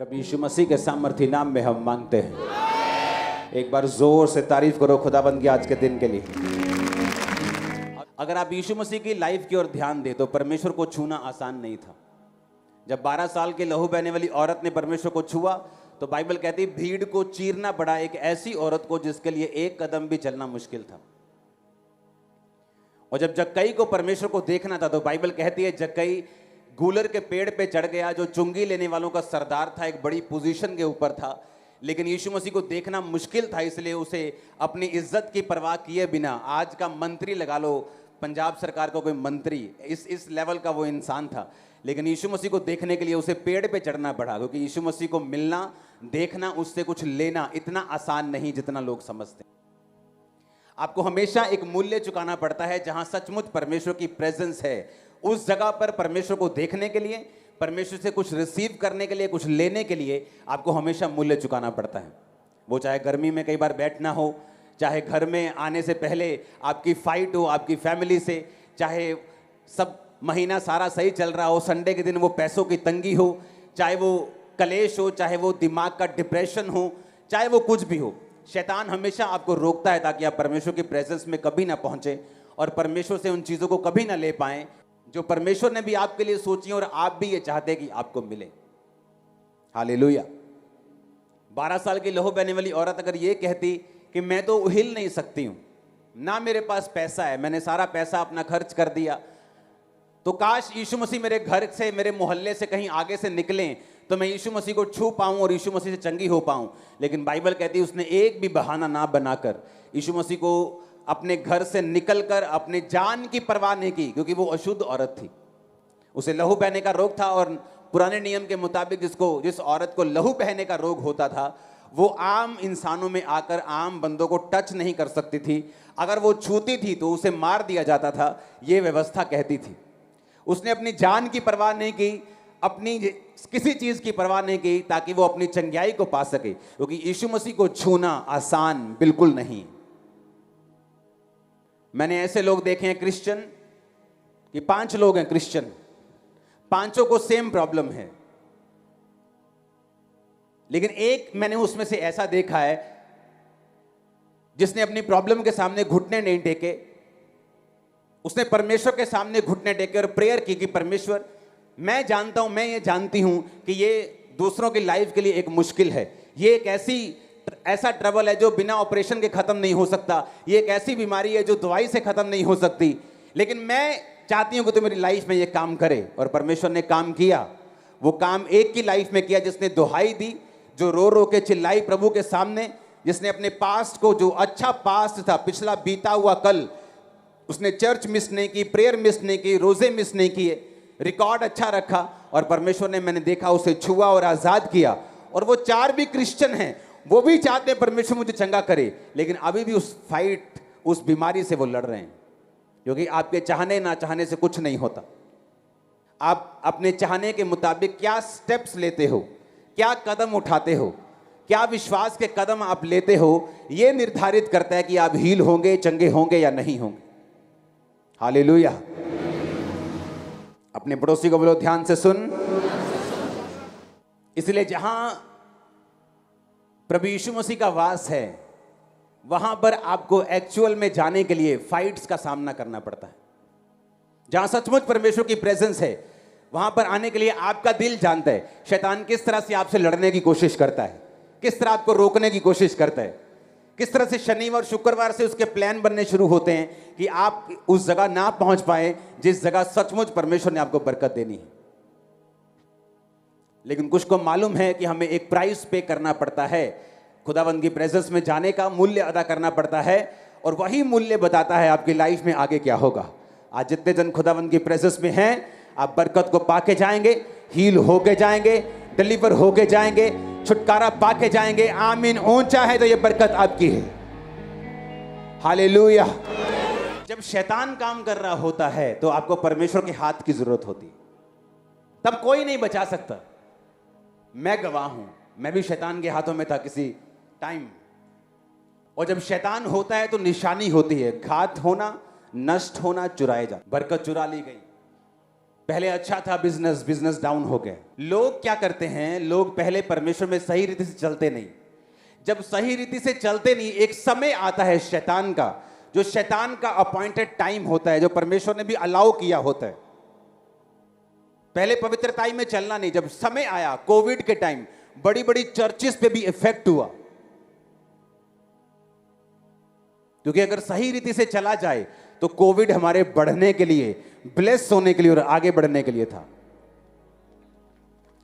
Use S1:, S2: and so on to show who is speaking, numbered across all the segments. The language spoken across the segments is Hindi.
S1: प्रभु यीशु मसीह के सामर्थी नाम में हम मांगते हैं। एक बार जोर से तारीफ करो खुदाबंद की आज के दिन के लिए। अगर आप यीशु मसीह की लाइफ की ओर ध्यान दें तो परमेश्वर को छूना आसान नहीं था। जब 12 साल की लहू बहने वाली औरत ने परमेश्वर को छुआ तो बाइबल कहती भीड़ को चीरना पड़ा एक ऐसी औरत को जिसके लिए एक कदम भी चलना मुश्किल था। और जब जक्कई को परमेश्वर को देखना था तो बाइबल कहती है जक्कई गूलर के पेड़ पे चढ़ गया, जो चुंगी लेने वालों का सरदार था, एक बड़ी पोजीशन के ऊपर था, लेकिन यीशु मसीह को देखना मुश्किल था, इसलिए उसे अपनी इज्जत की परवाह किए बिना, आज का मंत्री लगा लो, पंजाब सरकार का कोई मंत्री, इस लेवल का वो इंसान था, लेकिन यीशु मसीह को देखने के लिए उसे पेड़ पे चढ़ना पड़ा, क्योंकि यीशु मसीह को मिलना, देखना, उससे कुछ लेना इतना आसान नहीं जितना लोग समझते हैं। आपको हमेशा एक मूल्य चुकाना पड़ता है। जहां सचमुच परमेश्वर की प्रेजेंस है उस जगह पर परमेश्वर को देखने के लिए, परमेश्वर से कुछ रिसीव करने के लिए, कुछ लेने के लिए आपको हमेशा मूल्य चुकाना पड़ता है। वो चाहे गर्मी में कई बार बैठना हो, चाहे घर में आने से पहले आपकी फाइट हो आपकी फैमिली से, चाहे सब महीना सारा सही चल रहा हो, संडे के दिन वो पैसों की तंगी हो, चाहे वो कलेश हो, चाहे वो दिमाग का डिप्रेशन हो, चाहे वो कुछ भी हो, शैतान हमेशा आपको रोकता है ताकि आप परमेश्वर की प्रेजेंस में कभी ना पहुंचे और परमेश्वर से उन चीज़ों को कभी ना ले पाएं जो परमेश्वर ने भी आपके लिए सोची और आप भी ये चाहते कि आपको मिले। हालेलुया। 12 साल की लहू बहने वाली औरत अगर ये कहती कि मैं तो हिल नहीं सकती हूं, ना मेरे पास पैसा है, मैंने सारा पैसा अपना खर्च कर दिया, तो काश यीशु मसीह मेरे घर से, मेरे मोहल्ले से कहीं आगे से निकलें तो मैं यीशु मसीह को छू पाऊं और यीशु मसीह से चंगी हो पाऊं। लेकिन बाइबल कहती है उसने एक भी बहाना ना बनाकर यीशु मसीह को अपने घर से निकलकर अपने जान की परवाह नहीं की, क्योंकि वो अशुद्ध औरत थी, उसे लहू बहने का रोग था। और पुराने नियम के मुताबिक जिस औरत को लहू बहने का रोग होता था वो आम इंसानों में आकर आम बंदों को टच नहीं कर सकती थी। अगर वो छूती थी तो उसे मार दिया जाता था, ये व्यवस्था कहती थी। उसने अपनी जान की परवाह नहीं की, अपनी किसी चीज की परवाह नहीं की ताकि वो अपनी चंगाई को पा सके, क्योंकि यीशु मसीह को छूना आसान बिल्कुल नहीं। मैंने ऐसे लोग देखे हैं क्रिश्चियन कि 5 लोग हैं क्रिश्चियन, 5 को सेम प्रॉब्लम है, लेकिन एक मैंने उसमें से ऐसा देखा है जिसने अपनी प्रॉब्लम के सामने घुटने नहीं टेके, उसने परमेश्वर के सामने घुटने टेके और प्रेयर की कि परमेश्वर मैं जानता हूं, मैं ये जानती हूं कि ये दूसरों की लाइफ के लिए एक मुश्किल है, ये एक ऐसा ट्रबल है जो बिना ऑपरेशन के खत्म नहीं हो सकता, ये एक ऐसी बीमारी है जो दवाई से खत्म नहीं हो सकती, लेकिन मैं चाहती हूं कि तू मेरी लाइफ में ये काम करे। और परमेश्वर ने काम किया। वो काम एक की लाइफ में किया जिसने दुहाई दी, जो रो रो के चिल्लाई प्रभु के सामने, जिसने अपने पास्ट को, जो अच्छा पास्ट था, पिछला बीता हुआ कल, उसने चर्च मिस नहीं की, प्रेयर मिस नहीं की, रोजे मिस नहीं किए, रिकॉर्ड अच्छा रखा और परमेश्वर ने, मैंने देखा, उसे छुआ और आजाद किया। और वो 4 भी क्रिश्चियन हैं, वो भी चाहते हैं परमेश्वर मुझे चंगा करे, लेकिन अभी भी उस फाइट, उस बीमारी से वो लड़ रहे हैं, क्योंकि आपके चाहने ना चाहने से कुछ नहीं होता। आप अपने चाहने के मुताबिक क्या स्टेप्स लेते हो, क्या कदम उठाते हो, क्या विश्वास के कदम आप लेते हो, यह निर्धारित करता है कि आप हील होंगे, चंगे होंगे या नहीं होंगे। हालेलुया। अपने पड़ोसी को बोलो ध्यान से सुन। इसलिए जहां प्रभु यीशु मसीह का वास है वहां पर आपको एक्चुअल में जाने के लिए फाइट्स का सामना करना पड़ता है। जहां सचमुच परमेश्वर की प्रेजेंस है वहां पर आने के लिए आपका दिल जानता है शैतान किस तरह से आपसे लड़ने की कोशिश करता है, किस तरह आपको रोकने की कोशिश करता है, किस तरह से शनिवार शुक्रवार से उसके प्लान बनने शुरू होते हैं कि आप उस जगह ना पहुंच पाए जिस जगह सचमुच परमेश्वर ने आपको बरकत देनी है। लेकिन कुछ को मालूम है कि हमें एक प्राइस पे करना पड़ता है, खुदावंद की प्रेजेंस में जाने का मूल्य अदा करना पड़ता है, और वही मूल्य बताता है आपकी लाइफ में आगे क्या होगा। आज जितने जन खुदावंद की प्रेजेंस में हैं, आप बरकत को पाके जाएंगे, हील होके जाएंगे, डिलीवर होके जाएंगे, छुटकारा पाके जाएंगे। आमीन। ऊंचा है तो ये बरकत आपकी है। हालेलुया। जब शैतान काम कर रहा होता है तो आपको परमेश्वर के हाथ की जरूरत होती है, तब कोई नहीं बचा सकता। मैं गवाह हूं, मैं भी शैतान के हाथों में था किसी टाइम, और जब शैतान होता है तो निशानी होती है, घात होना, नष्ट होना, चुराए जाना। बरकत चुरा ली गई, पहले अच्छा था बिजनेस, बिजनेस डाउन हो गया। लोग क्या करते हैं, लोग पहले परमेश्वर में सही रीति से चलते नहीं। जब सही रीति से चलते नहीं, एक समय आता है शैतान का, जो शैतान का अपॉइंटेड टाइम होता है, जो परमेश्वर ने भी अलाउ किया होता है। पहले पवित्रताई में चलना नहीं, जब समय आया कोविड के टाइम, बड़ी बड़ी चर्चेस पे भी इफेक्ट हुआ, क्योंकि अगर सही रीति से चला जाए तो कोविड हमारे बढ़ने के लिए, ब्लेस होने के लिए और आगे बढ़ने के लिए था।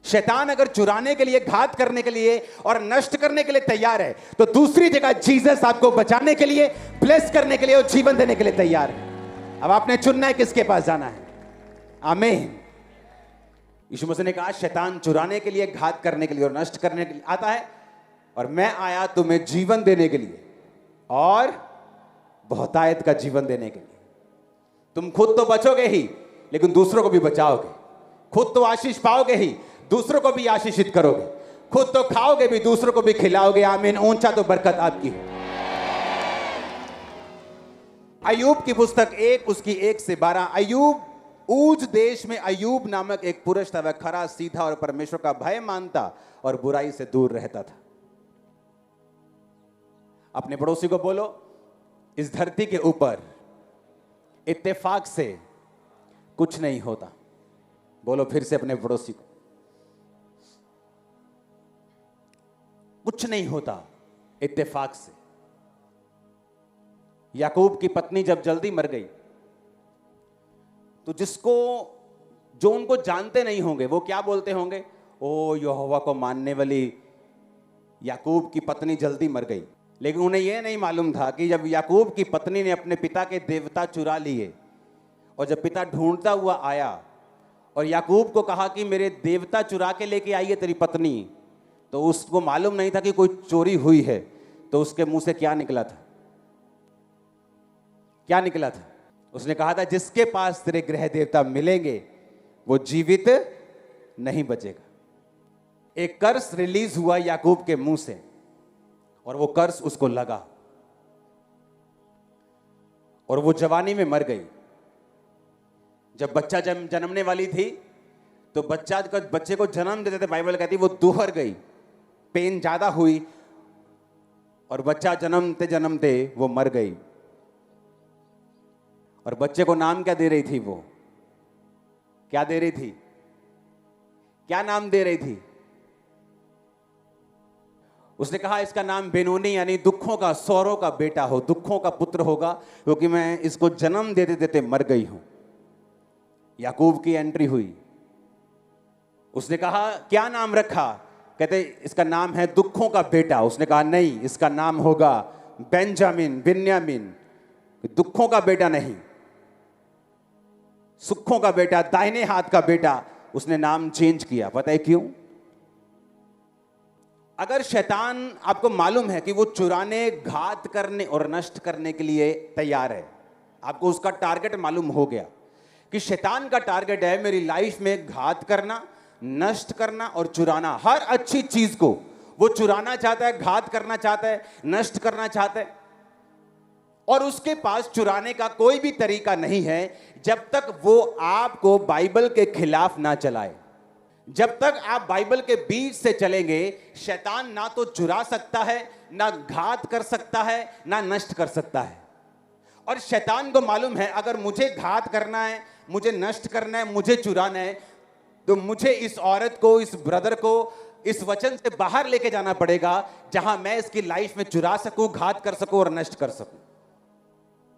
S1: शैतान अगर चुराने के लिए, घात करने के लिए और नष्ट करने के लिए तैयार है, तो दूसरी जगह जीसस आपको बचाने के लिए, ब्लेस करने के लिए और जीवन देने के लिए तैयार है। अब आपने चुनना है किसके पास जाना है। आमीन। यीशु मसीह ने कहा शैतान चुराने के लिए, घात करने के लिए और नष्ट करने के लिए आता है, और मैं आया तुम्हें जीवन देने के लिए और बहुतायत का जीवन देने के लिए। तुम खुद तो बचोगे ही, लेकिन दूसरों को भी बचाओगे। खुद तो आशीष पाओगे ही, दूसरों को भी आशीषित करोगे। खुद तो खाओगे भी, दूसरों को भी खिलाओगे। आमीन। ऊंचा तो बरकत आपकी हो। अय्यूब की पुस्तक 1 उसकी 1 से 12। अय्यूब, ऊज देश में अय्यूब नामक एक पुरुष था। वह खरा, सीधा और परमेश्वर का भय मानता और बुराई से दूर रहता था। अपने पड़ोसी को बोलो, इस धरती के ऊपर इत्तेफाक से कुछ नहीं होता। बोलो फिर से अपने पड़ोसी को, कुछ नहीं होता इत्तेफाक से। याकूब की पत्नी जब जल्दी मर गई, तो जो उनको जानते नहीं होंगे, वो क्या बोलते होंगे, ओ यहोवा को मानने वाली याकूब की पत्नी जल्दी मर गई। लेकिन उन्हें यह नहीं मालूम था कि जब याकूब की पत्नी ने अपने पिता के देवता चुरा लिए, और जब पिता ढूंढता हुआ आया और याकूब को कहा कि मेरे देवता चुरा के लेके आई है तेरी पत्नी, तो उसको मालूम नहीं था कि कोई चोरी हुई है। तो उसके मुंह से क्या निकला था? क्या निकला था? उसने कहा था जिसके पास तेरे गृह देवता मिलेंगे वो जीवित नहीं बचेगा। एक कर्स रिलीज हुआ याकूब के मुंह से, और वो कर्स उसको लगा, और वो जवानी में मर गई। जब बच्चा जन्मने वाली थी, तो बच्चे को जन्म देते थे, बाइबल कहती वो दुहर गई, पेन ज्यादा हुई, और बच्चा जन्मते जन्मते वो मर गई। और बच्चे को नाम क्या दे रही थी? वो क्या दे रही थी? क्या नाम दे रही थी? उसने कहा इसका नाम बेनोनी, यानी दुखों का, सौरों का बेटा हो, दुखों का पुत्र होगा, क्योंकि मैं इसको जन्म देते देते मर गई हूं। याकूब की एंट्री हुई। उसने कहा क्या नाम रखा? कहते इसका नाम है दुखों का बेटा। उसने कहा नहीं, इसका नाम होगा बेंजामिन, बिन्यामिन। दुखों का बेटा नहीं, सुखों का बेटा, दाहिने हाथ का बेटा। उसने नाम चेंज किया। पता है क्यों? अगर शैतान, आपको मालूम है कि वो चुराने, घात करने और नष्ट करने के लिए तैयार है, आपको उसका टारगेट मालूम हो गया कि शैतान का टारगेट है मेरी लाइफ में घात करना, नष्ट करना और चुराना। हर अच्छी चीज को वो चुराना चाहता है, घात करना चाहता है, नष्ट करना चाहता है। और उसके पास चुराने का कोई भी तरीका नहीं है जब तक वो आपको बाइबल के खिलाफ ना चलाए। जब तक आप बाइबल के बीच से चलेंगे, शैतान ना तो चुरा सकता है, ना घात कर सकता है, ना नष्ट कर सकता है। और शैतान को मालूम है अगर मुझे घात करना है, मुझे नष्ट करना है, मुझे चुराना है, तो मुझे इस औरत को, इस ब्रदर को इस वचन से बाहर लेके जाना पड़ेगा, जहां मैं इसकी लाइफ में चुरा सकूं, घात कर सकूं और नष्ट कर सकूं।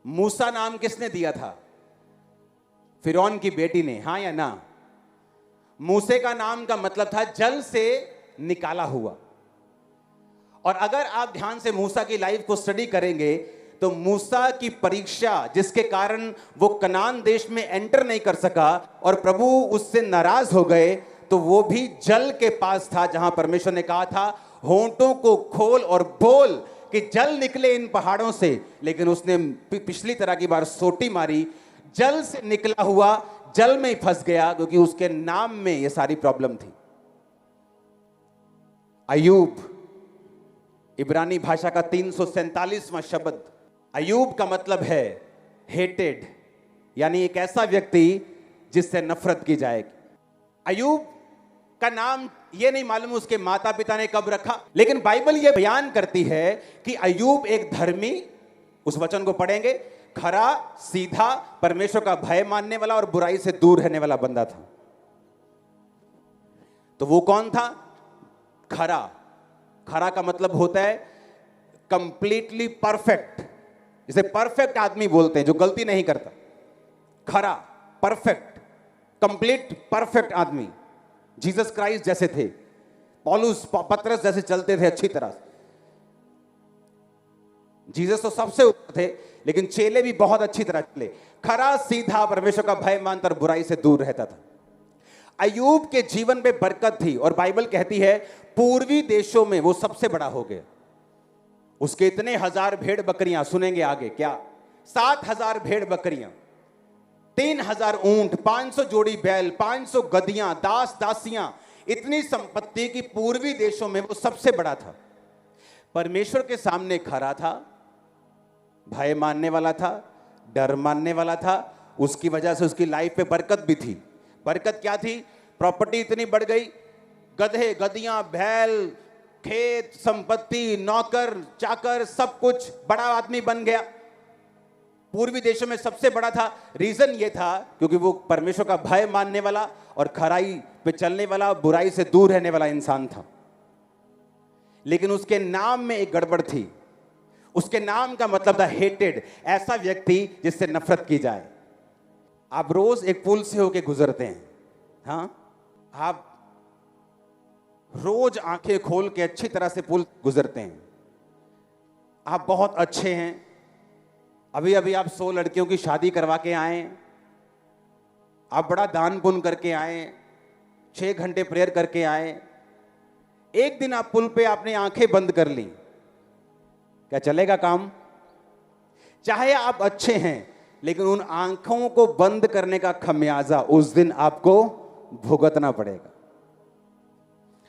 S1: मूसा नाम किसने दिया था? फिरौन की बेटी ने, हां या ना? मूसे का नाम का मतलब था जल से निकाला हुआ। और अगर आप ध्यान से मूसा की लाइफ को स्टडी करेंगे, तो मूसा की परीक्षा, जिसके कारण वो कनान देश में एंटर नहीं कर सका और प्रभु उससे नाराज हो गए, तो वो भी जल के पास था, जहां परमेश्वर ने कहा था होंठों को खोल और बोल कि जल निकले इन पहाड़ों से। लेकिन उसने पिछली तरह की बार सोटी मारी, जल से निकला हुआ जल में ही फंस गया, क्योंकि उसके नाम में ये सारी प्रॉब्लम थी। अय्यूब, इब्रानी भाषा का 347वां शब्द। अय्यूब का मतलब है हेटेड, यानी एक ऐसा व्यक्ति जिससे नफरत की जाएगी। अय्यूब का नाम ये नहीं मालूम उसके माता पिता ने कब रखा, लेकिन बाइबल ये बयान करती है कि अय्यूब एक धर्मी, उस वचन को पढ़ेंगे, खरा, सीधा, परमेश्वर का भय मानने वाला और बुराई से दूर रहने वाला बंदा था। तो वो कौन था? खरा। खरा का मतलब होता है कंप्लीटली परफेक्ट, जिसे परफेक्ट आदमी बोलते हैं, जो गलती नहीं करता। खरा, परफेक्ट, कंप्लीट परफेक्ट आदमी, जीसस क्राइस्ट जैसे थे, पौलुस पतरस जैसे चलते थे अच्छी तरह से। जीसस तो सबसे ऊपर थे, लेकिन चेले भी बहुत अच्छी तरह चले। खरा, सीधा, परमेश्वर का भय मानता और बुराई से दूर रहता था। अय्यूब के जीवन में बरकत थी और बाइबल कहती है पूर्वी देशों में वो सबसे बड़ा हो गया। उसके इतने हजार भेड़ बकरियां, सुनेंगे आगे क्या, 7,000 भेड़ बकरियां, 3,000 ऊंट, 500 जोड़ी बैल, 500 गधियां, दास दासियां, इतनी संपत्ति की पूर्वी देशों में वो सबसे बड़ा था। परमेश्वर के सामने खरा था, भय मानने वाला था, डर मानने वाला था। उसकी वजह से उसकी लाइफ पे बरकत भी थी। बरकत क्या थी? प्रॉपर्टी इतनी बढ़ गई, गधे, गधियां, बैल, खेत, संपत्ति, नौकर चाकर, सब कुछ, बड़ा आदमी बन गया। पूर्वी देशों में सबसे बड़ा था। रीजन ये था क्योंकि वो परमेश्वर का भय मानने वाला और खराई पे चलने वाला, बुराई से दूर रहने वाला इंसान था। लेकिन उसके नाम में एक गड़बड़ थी। उसके नाम का मतलब था हेटेड, ऐसा व्यक्ति जिससे नफरत की जाए। आप रोज एक पुल से होके गुजरते हैं, हाँ, आप रोज आंखें खोल के अच्छी तरह से पुल गुजरते हैं। आप बहुत अच्छे हैं, अभी अभी आप 100 लड़कियों की शादी करवा के आए, आप बड़ा दान पुण्य करके आए, 6 घंटे प्रेयर करके आए। एक दिन आप पुल पे आपने आंखें बंद कर ली, क्या चलेगा काम? चाहे आप अच्छे हैं, लेकिन उन आंखों को बंद करने का खमियाजा उस दिन आपको भुगतना पड़ेगा।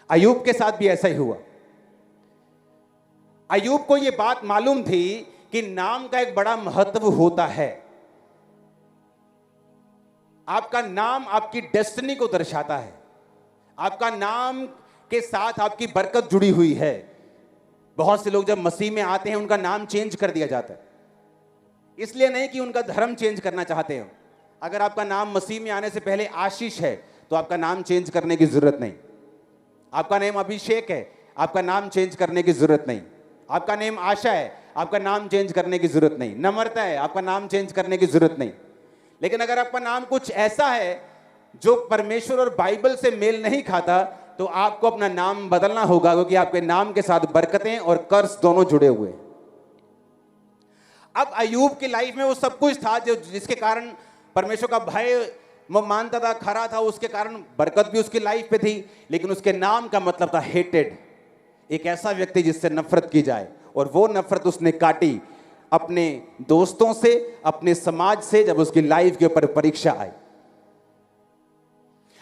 S1: अय्यूब के साथ भी ऐसा ही हुआ। अय्यूब को यह बात मालूम थी कि नाम का एक बड़ा महत्व होता है। आपका नाम आपकी डेस्टिनी को दर्शाता है। आपका नाम के साथ आपकी बरकत जुड़ी हुई है। बहुत से लोग जब मसीह में आते हैं उनका नाम चेंज कर दिया जाता है, इसलिए नहीं कि उनका धर्म चेंज करना चाहते हो। अगर आपका नाम मसीह में आने से पहले आशीष है तो आपका नाम चेंज करने की जरूरत नहीं। आपका नेम अभिषेक है, आपका नाम चेंज करने की जरूरत नहीं। आपका नेम आशा है, आपका नाम चेंज करने की जरूरत नहीं। नम्रता है, आपका नाम चेंज करने की जरूरत नहीं। लेकिन अगर आपका नाम कुछ ऐसा है जो परमेश्वर और बाइबल से मेल नहीं खाता, तो आपको अपना नाम बदलना होगा, क्योंकि आपके नाम के साथ बरकतें और कर्ज दोनों जुड़े हुए हैं। अब अय्यूब की लाइफ में वो सब कुछ था जो जिसके कारण परमेश्वर का भय वो मानता था, खरा था, उसके कारण बरकत भी उसकी लाइफ पे थी। लेकिन उसके नाम का मतलब था हेटेड, एक ऐसा व्यक्ति जिससे नफरत की जाए। और वो नफरत उसने काटी अपने दोस्तों से, अपने समाज से, जब उसकी लाइफ के ऊपर परीक्षा आई।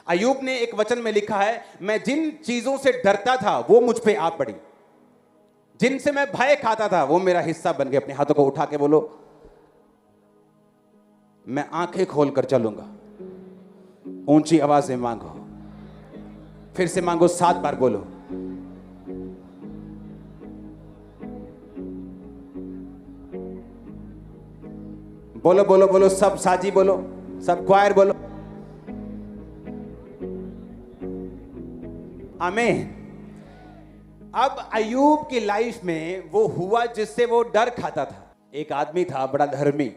S1: अय्यूब ने एक वचन में लिखा है, मैं जिन चीजों से डरता था वो मुझ पे आ पड़ी, जिनसे मैं भय खाता था वो मेरा हिस्सा बन गए। अपने हाथों को उठा के बोलो, मैं आंखें खोलकर चलूंगा। ऊंची आवाज में मांगो, फिर से मांगो, 7 बार बोलो। बोलो बोलो बोलो, सब साजी बोलो, सब क्वायर बोलो, आमीन। अब अय्यूब की लाइफ में वो हुआ जिससे वो डर खाता था। एक आदमी था बड़ा धर्मी,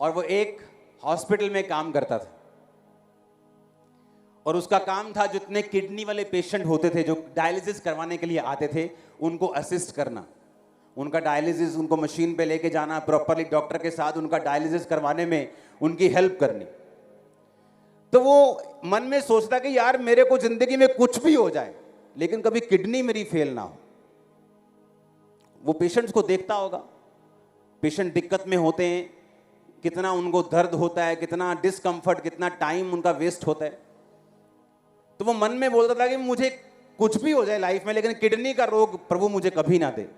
S1: और वो एक हॉस्पिटल में काम करता था। और उसका काम था जितने किडनी वाले पेशेंट होते थे जो डायलिसिस करवाने के लिए आते थे, उनको असिस्ट करना, उनका डायलिसिस, उनको मशीन पे लेके जाना, प्रॉपरली डॉक्टर के साथ उनका डायलिसिस करवाने में उनकी हेल्प करनी। तो वो मन में सोचता कि यार मेरे को जिंदगी में कुछ भी हो जाए लेकिन कभी किडनी मेरी फेल ना हो। वो पेशेंट्स को देखता होगा, पेशेंट दिक्कत में होते हैं, कितना उनको दर्द होता है, कितना डिस्कंफर्ट, कितना टाइम उनका वेस्ट होता है। तो वो मन में बोलता था कि मुझे कुछ भी हो जाए लाइफ में, लेकिन किडनी का रोग प्रभु मुझे कभी ना दे,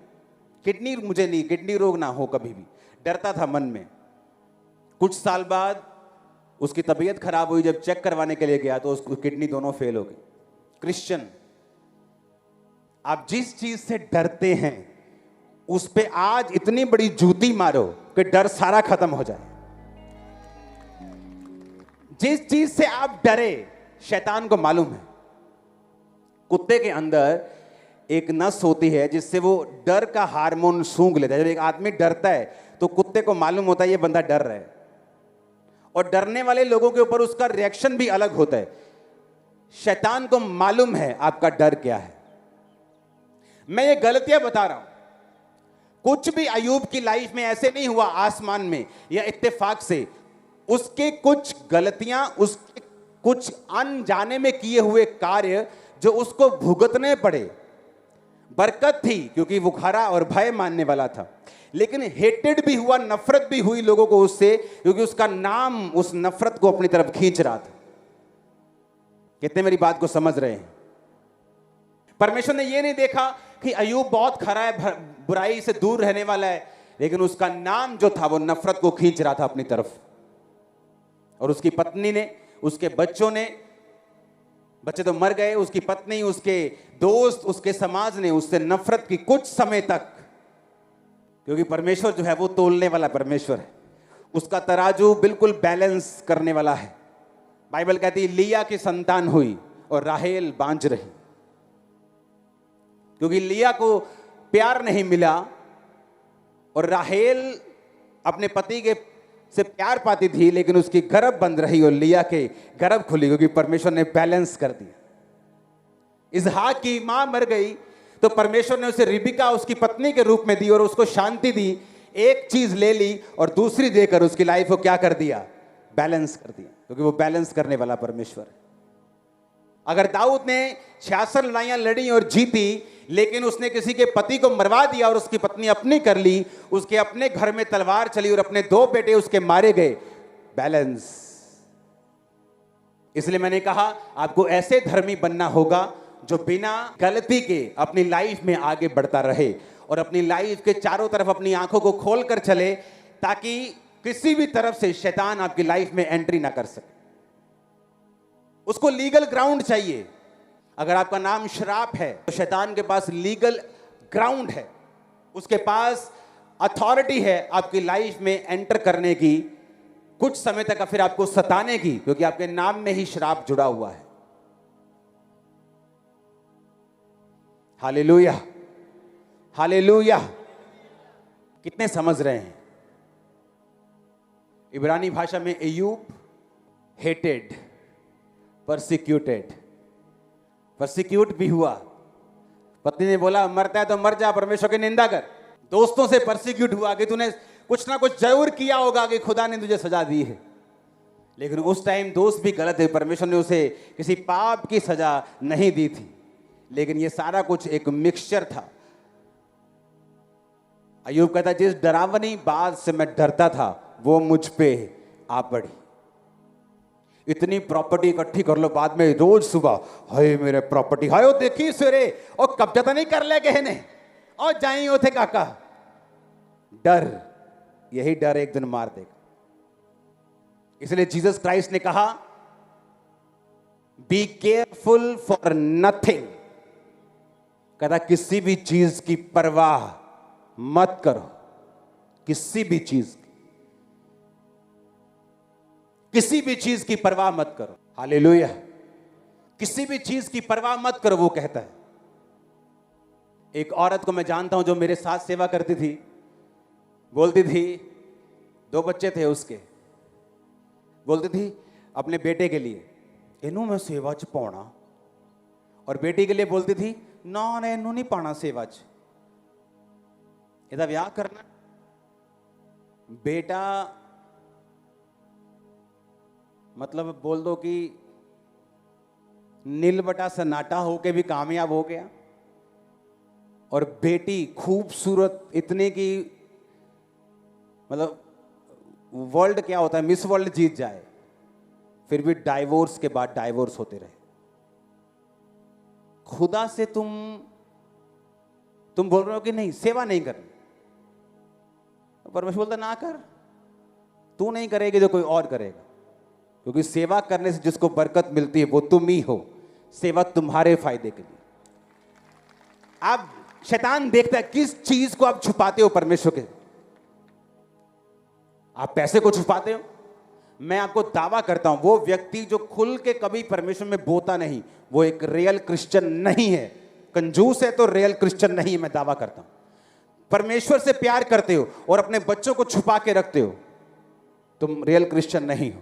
S1: किडनी मुझे नहीं, किडनी रोग ना हो कभी भी। डरता था मन में। कुछ साल बाद उसकी तबीयत खराब हुई, जब चेक करवाने के लिए गया तो उसकी किडनी दोनों फेल हो गई। क्रिश्चियन, आप जिस चीज से डरते हैं उस पे आज इतनी बड़ी जूती मारो कि डर सारा खत्म हो जाए। जिस चीज से आप डरे शैतान को मालूम है। कुत्ते के अंदर एक नस होती है जिससे वो डर का हार्मोन सूंघ लेता है। जब एक आदमी डरता है तो कुत्ते को मालूम होता है ये बंदा डर रहा है, और डरने वाले लोगों के ऊपर उसका रिएक्शन भी अलग होता है। शैतान को मालूम है आपका डर क्या है। मैं ये गलतियां बता रहा हूं, कुछ भी अयूब की लाइफ में ऐसे नहीं हुआ आसमान में या इत्तेफाक से। उसके कुछ गलतियां, उसके कुछ अनजाने में किए हुए कार्य जो उसको भुगतने पड़े। बरकत थी क्योंकि वो खरा और भय मानने वाला था, लेकिन हेटेड भी हुआ, नफरत भी हुई लोगों को उससे, क्योंकि उसका नाम उस नफरत को अपनी तरफ खींच रहा था। कितने मेरी बात को समझ रहे हैं? परमेश्वर ने यह नहीं देखा कि अयूब बहुत खरा है, बुराई से दूर रहने वाला है, लेकिन उसका नाम जो था वो नफरत को खींच रहा था अपनी तरफ। और उसकी पत्नी ने, उसके बच्चों ने, बच्चे तो मर गए, उसकी पत्नी, उसके दोस्त, उसके समाज ने उससे नफरत की कुछ समय तक। क्योंकि परमेश्वर जो है वो तोलने वाला परमेश्वर है, उसका तराजू बिल्कुल बैलेंस करने वाला है। बाइबल कहती है लिया की संतान हुई और राहेल बांझ रही, क्योंकि लिया को प्यार नहीं मिला और राहेल अपने पति के से प्यार पाती थी, लेकिन उसकी गर्भ बंद रही और लिया के गर्भ खुली, क्योंकि परमेश्वर ने बैलेंस कर दिया। इसहाक की मां मर गई तो परमेश्वर ने उसे रिबिका उसकी पत्नी के रूप में दी और उसको शांति दी। एक चीज ले ली और दूसरी देकर उसकी लाइफ को क्या कर दिया? बैलेंस कर दिया, क्योंकि वो बैलेंस करने वाला परमेश्वर है। अगर दाऊद ने 66 लड़ाइयां लड़ी और जीती, लेकिन उसने किसी के पति को मरवा दिया और उसकी पत्नी अपनी कर ली, उसके अपने घर में तलवार चली और अपने 2 बेटे उसके मारे गए, बैलेंस। इसलिए मैंने कहा आपको ऐसे धर्मी बनना होगा जो बिना गलती के अपनी लाइफ में आगे बढ़ता रहे और अपनी लाइफ के चारों तरफ अपनी आंखों को खोल कर चले, ताकि किसी भी तरफ से शैतान आपकी लाइफ में एंट्री ना कर सके। उसको लीगल ग्राउंड चाहिए। अगर आपका नाम श्राप है तो शैतान के पास लीगल ग्राउंड है, उसके पास अथॉरिटी है आपकी लाइफ में एंटर करने की, कुछ समय तक फिर आपको सताने की, क्योंकि आपके नाम में ही श्राप जुड़ा हुआ है। Hallelujah, hallelujah. कितने समझ रहे हैं? इब्रानी भाषा में अय्यूब हेटेड, परसिक्यूटेड, परसिक्यूट भी हुआ। पत्नी ने बोला मरता है तो मर जा, परमेश्वर की निंदा कर। दोस्तों से परसिक्यूट हुआ कि तूने कुछ ना कुछ जरूर किया होगा कि खुदा ने तुझे सजा दी है, लेकिन उस टाइम दोस्त भी गलत है। परमेश्वर ने उसे किसी पाप की सजा नहीं दी थी, लेकिन ये सारा कुछ एक मिक्सचर था। अय्यूब कहता जिस डरावनी बात से मैं डरता था वो मुझ पे आ पड़ी। इतनी प्रॉपर्टी इकट्ठी कर लो, बाद में रोज सुबह हाय मेरे प्रॉपर्टी, हाय देखी सवेरे और कब्जा तो नहीं कर ले कहने और जाई होते काका। डर, यही डर एक दिन मार देगा। इसलिए जीसस क्राइस्ट ने कहा बी केयरफुल फॉर नथिंग। कहता किसी भी चीज की परवाह मत करो, किसी भी चीज, किसी भी चीज की परवाह मत करो। हालेलुया। किसी भी चीज की परवाह मत करो, वो कहता है। एक औरत को मैं जानता हूं जो मेरे साथ सेवा करती थी, बोलती थी 2 बच्चे थे उसके, बोलती थी अपने बेटे के लिए इनू मैं सेवा च पाना, और बेटी के लिए बोलती थी ना ना इनू नहीं पाना सेवा च, ਇਹਦਾ ਵਿਆਹ करना। बेटा मतलब बोल दो कि नील बटा सन्नाटा होके भी कामयाब हो गया, और बेटी खूबसूरत इतने की मतलब वर्ल्ड क्या होता है, मिस वर्ल्ड जीत जाए, फिर भी डाइवोर्स के बाद डाइवोर्स होते रहे। खुदा से तुम बोल रहे हो कि नहीं सेवा नहीं करनी, परमेश्वर बोलता ना कर, तू नहीं करेगी तो कोई और करेगा। क्योंकि सेवा करने से जिसको बरकत मिलती है वो तुम ही हो। सेवा तुम्हारे फायदे के लिए। आप शैतान देखता है किस चीज को आप छुपाते हो परमेश्वर के। आप पैसे को छुपाते हो। मैं आपको दावा करता हूं वो व्यक्ति जो खुल के कभी परमेश्वर में बोता नहीं, वो एक रियल क्रिश्चियन नहीं है। कंजूस है तो रियल क्रिश्चियन नहीं है, मैं दावा करता हूं। परमेश्वर से प्यार करते हो और अपने बच्चों को छुपा के रखते हो, तुम रियल क्रिश्चियन नहीं हो।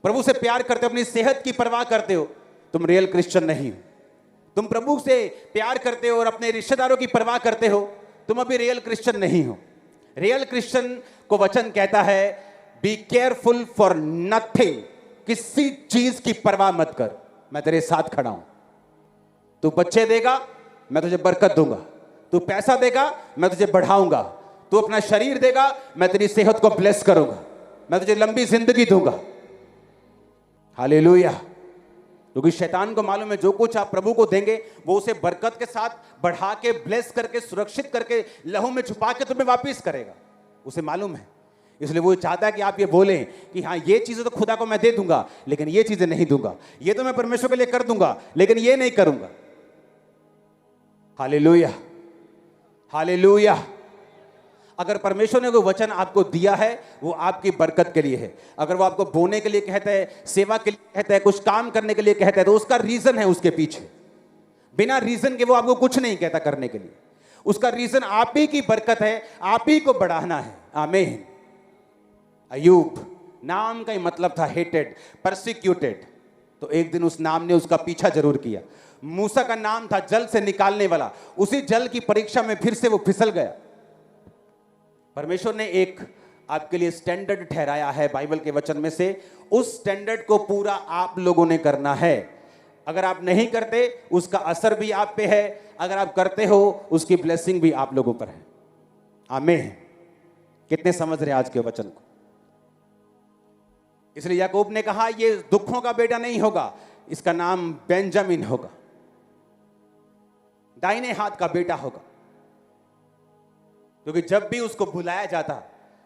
S1: प्रभु से प्यार करते हो, अपनी सेहत की परवाह करते हो, तुम रियल क्रिश्चियन नहीं हो। तुम प्रभु से प्यार करते हो और अपने रिश्तेदारों की परवाह करते हो, तुम अभी रियल क्रिश्चियन नहीं हो। रियल क्रिश्चियन को वचन कहता है बी केयरफुल फॉर नथिंग, किसी चीज की परवाह मत कर, मैं तेरे साथ खड़ा हूं। तू बच्चे देगा, मैं तुझे बरकत दूंगा। तू पैसा देगा, मैं तुझे बढ़ाऊंगा। तू अपना शरीर देगा, मैं तेरी सेहत को ब्लेस करूंगा, मैं तुझे लंबी जिंदगी दूंगा। हालेलुया। क्योंकि शैतान को मालूम है जो कुछ आप प्रभु को देंगे वो उसे बरकत के साथ बढ़ा के, ब्लेस करके, सुरक्षित करके, लहू में छुपा के तुम्हें वापस करेगा। उसे मालूम है, इसलिए वो चाहता है कि आप ये बोलें कि हाँ ये चीजें तो खुदा को मैं दे दूंगा लेकिन ये चीजें नहीं दूंगा, ये तो मैं परमेश्वर के लिए कर दूंगा लेकिन ये नहीं करूंगा। Hallelujah, hallelujah. अगर परमेश्वर ने कोई वचन आपको दिया है वो आपकी बरकत के लिए है। अगर वो आपको बोने के लिए कहता है, सेवा के लिए कहता है, कुछ काम करने के लिए कहता है, तो उसका रीजन है उसके पीछे। बिना रीजन के वो आपको कुछ नहीं कहता करने के लिए। उसका रीजन आप ही की बरकत है, आप ही को बढ़ाना है। आमीन। अय्यूब नाम का ही मतलब था हेटेड, परसिक्यूटेड, तो एक दिन उस नाम ने उसका पीछा जरूर किया। मूसा का नाम था जल से निकालने वाला, उसी जल की परीक्षा में फिर से वो फिसल गया। परमेश्वर ने एक आपके लिए स्टैंडर्ड ठहराया है बाइबल के वचन में से, उस स्टैंडर्ड को पूरा आप लोगों ने करना है। अगर आप नहीं करते उसका असर भी आप पे है, अगर आप करते हो उसकी ब्लेसिंग भी आप लोगों पर है। आमीन। कितने समझ रहे हैं आज के वचन को? इसलिए याकूब ने कहा ये दुखों का बेटा नहीं होगा, इसका नाम बेंजामिन होगा, दाहिने हाथ का बेटा होगा। क्योंकि जब भी उसको बुलाया जाता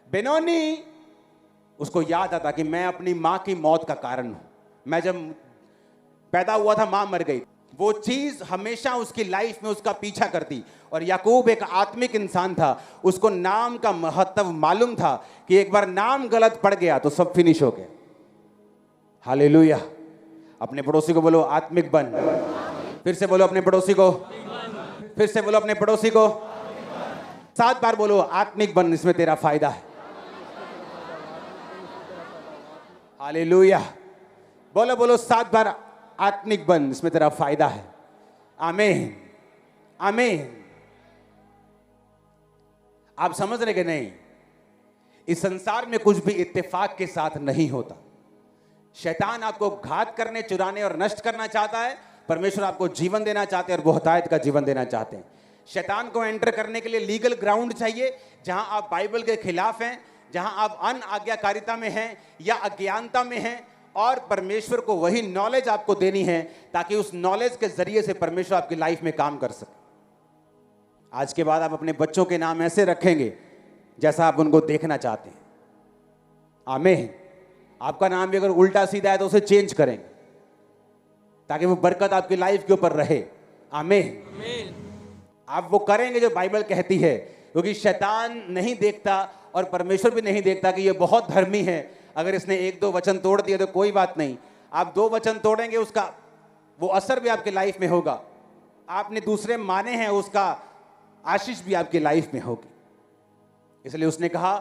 S1: बेनोनी, उसको याद आता कि मैं अपनी मां की मौत का कारण हूं। मैं जब पैदा हुआ था मां मर गई। वो चीज हमेशा उसकी लाइफ में उसका पीछा करती। और याकूब एक आत्मिक इंसान था, उसको नाम का महत्व मालूम था कि एक बार नाम गलत पड़ गया तो सब फिनिश हो गया। हालेलुया। अपने पड़ोसी को बोलो आत्मिक बन। फिर से बोलो अपने पड़ोसी को, फिर से बोलो अपने पड़ोसी को, 7 बार बोलो आत्मिक बन, इसमें तेरा फायदा है। हालेलुया। बोलो बोलो 7 बार आत्मिक बन, इसमें तेरा फायदा है। आमीन, आमीन। आप समझ रहे कि नहीं? इस संसार में कुछ भी इत्तेफाक के साथ नहीं होता। शैतान आपको घात करने, चुराने और नष्ट करना चाहता है। परमेश्वर आपको जीवन देना चाहते हैं और बहुतायत का जीवन देना चाहते हैं। शैतान को एंटर करने के लिए लीगल ग्राउंड चाहिए, जहां आप बाइबल के खिलाफ हैं, जहां आप अनआज्ञाकारिता में हैं या अज्ञानता में हैं, और परमेश्वर को वही नॉलेज आपको देनी है ताकि उस नॉलेज के जरिए से परमेश्वर आपकी लाइफ में काम कर सके। आज के बाद आप अपने बच्चों के नाम ऐसे रखेंगे जैसा आप उनको देखना चाहते हैं। आमीन। आपका नाम भी अगर उल्टा सीधा है तो उसे चेंज करेंगे ताकि वो बरकत आपकी लाइफ के ऊपर रहे। आमीन। आप वो करेंगे जो बाइबल कहती है, क्योंकि शैतान नहीं देखता और परमेश्वर भी नहीं देखता कि ये बहुत धर्मी है, अगर इसने 1-2 वचन तोड़ दिए तो कोई बात नहीं। आप 2 वचन तोड़ेंगे, उसका वो असर भी आपके लाइफ में होगा। आपने दूसरे माने हैं, उसका आशीष भी आपकी लाइफ में होगी। इसलिए उसने कहा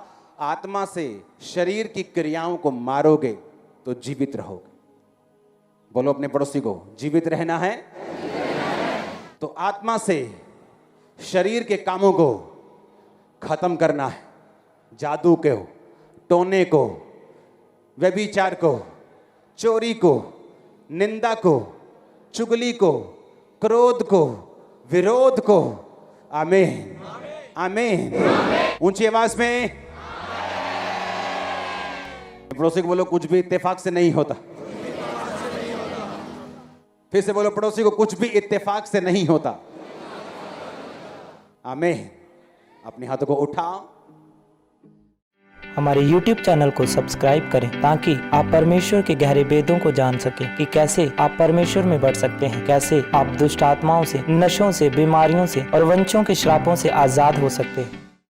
S1: आत्मा से शरीर की क्रियाओं को मारोगे तो जीवित रहोगे। बोलो अपने पड़ोसी को, जीवित रहना है तो आत्मा से शरीर के कामों को खत्म करना है। जादू को, टोने को, व्यभिचार को, चोरी को, निंदा को, चुगली को, क्रोध को, विरोध को। आमीन, आमीन। ऊंची आवाज में पड़ोसी को बोलो कुछ भी इत्तेफाक से नहीं होता। फिर से बोलो पड़ोसी को, कुछ भी इत्तेफाक से नहीं होता। आमीन। अपने हाथों को उठाओ।
S2: हमारे YouTube चैनल को सब्सक्राइब करें ताकि आप परमेश्वर के गहरे वेदों को जान सकें कि कैसे आप परमेश्वर में बढ़ सकते हैं, कैसे आप दुष्ट आत्माओं से, नशों से, बीमारियों से और वंशों के श्रापों से आजाद हो सकते हैं।